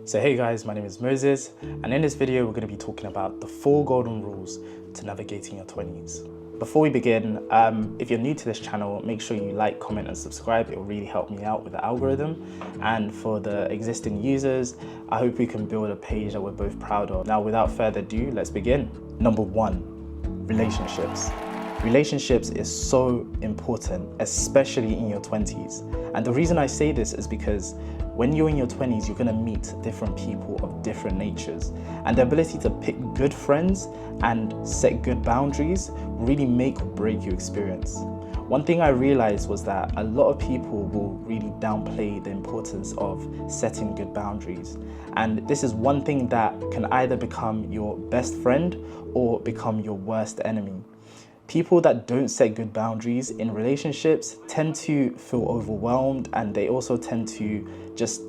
So hey guys, my name is Moses, and in this video we're going to be talking about the 4 golden rules to navigating your 20s. Before we begin, if you're new to this channel, make sure you like, comment and subscribe. It will really help me out with the algorithm. And for the existing users, I hope we can build a page that we're both proud of. Now, without further ado, let's begin. Number 1, relationships. Relationships is so important, especially in your 20s. And the reason I say this is because when you're in your 20s, you're gonna meet different people of different natures. And the ability to pick good friends and set good boundaries really make or break your experience. One thing I realized was that a lot of people will really downplay the importance of setting good boundaries. And this is one thing that can either become your best friend or become your worst enemy. People that don't set good boundaries in relationships tend to feel overwhelmed, and they also tend to just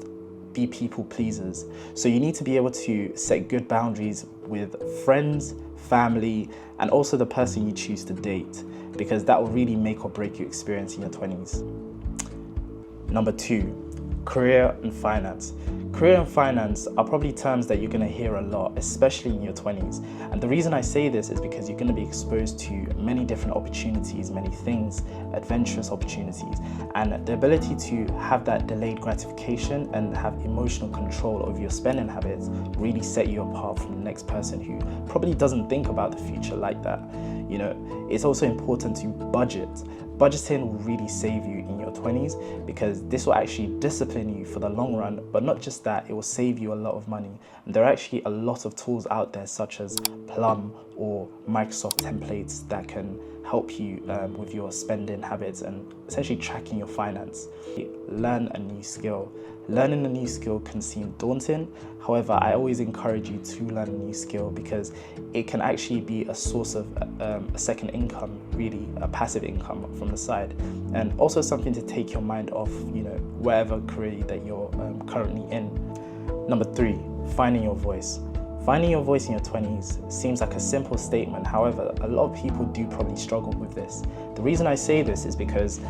be people pleasers. So you need to be able to set good boundaries with friends, family, and also the person you choose to date, because that will really make or break your experience in your 20s. Number 2, career and finance. Career and finance are probably terms that you're going to hear a lot, especially in your 20s. And the reason I say this is because you're going to be exposed to many different opportunities, many things, adventurous opportunities. And the ability to have that delayed gratification and have emotional control over your spending habits really set you apart from the next person who probably doesn't think about the future like that. You know, it's also important to budget. Budgeting will really save you in your 20s because this will actually discipline you for the long run, but not just that, it will save you a lot of money. And there are actually a lot of tools out there such as Plum or Microsoft templates that can help you with your spending habits and essentially tracking your finance. Learn a new skill. Learning a new skill can seem daunting. However, I always encourage you to learn a new skill because it can actually be a source of a second income, really a passive income from the side, and also something to take your mind off, you know, whatever career that you're currently in. Number 3, finding your voice. Finding your voice in your 20s seems like a simple statement. However, a lot of people do probably struggle with this. The reason I say this is because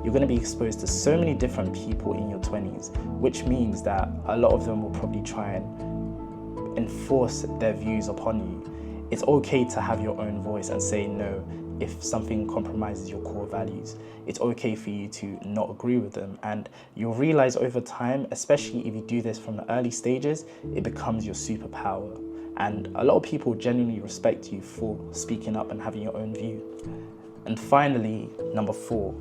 you're going to be exposed to so many different people in your 20s, which means that a lot of them will probably try and enforce their views upon you. It's okay to have your own voice and say no if something compromises your core values. It's okay for you to not agree with them, and you'll realize over time, especially if you do this from the early stages, it becomes your superpower. And a lot of people genuinely respect you for speaking up and having your own view. And finally, number 4,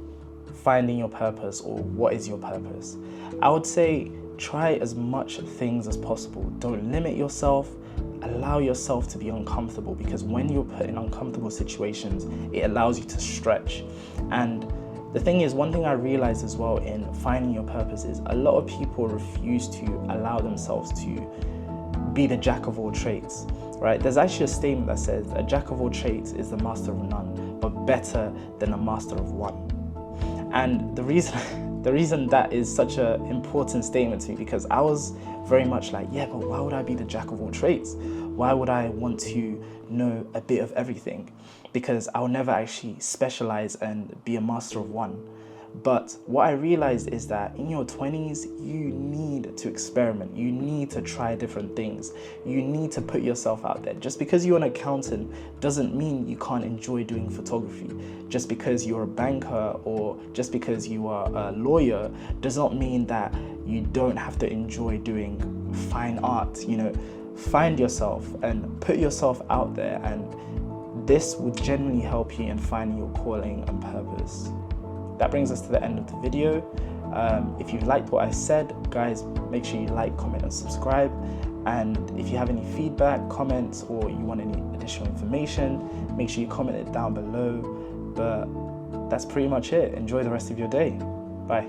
finding your purpose, or what is your purpose. I would say try as much things as possible. Don't limit yourself. Allow yourself to be uncomfortable, because when you're put in uncomfortable situations, it allows you to stretch. And the thing is, one thing I realized as well in finding your purpose is a lot of people refuse to allow themselves to be the jack of all trades, right? There's actually a statement that says a jack of all trades is the master of none, but better than a master of one. And the reason that is such an important statement to me, because I was very much like, yeah, but why would I be the jack of all trades? Why would I want to know a bit of everything? Because I'll never actually specialize and be a master of one. But what I realized is that in your 20s, you need to experiment. You need to try different things. You need to put yourself out there. Just because you're an accountant doesn't mean you can't enjoy doing photography. Just because you're a banker or just because you are a lawyer does not mean that you don't have to enjoy doing fine art. You know, find yourself and put yourself out there, and this will genuinely help you in finding your calling and purpose. That brings us to the end of the video. If you liked what I said, guys, make sure you like, comment and subscribe. And if you have any feedback, comments, or you want any additional information, make sure you comment it down below. But that's pretty much it. Enjoy the rest of your day. Bye.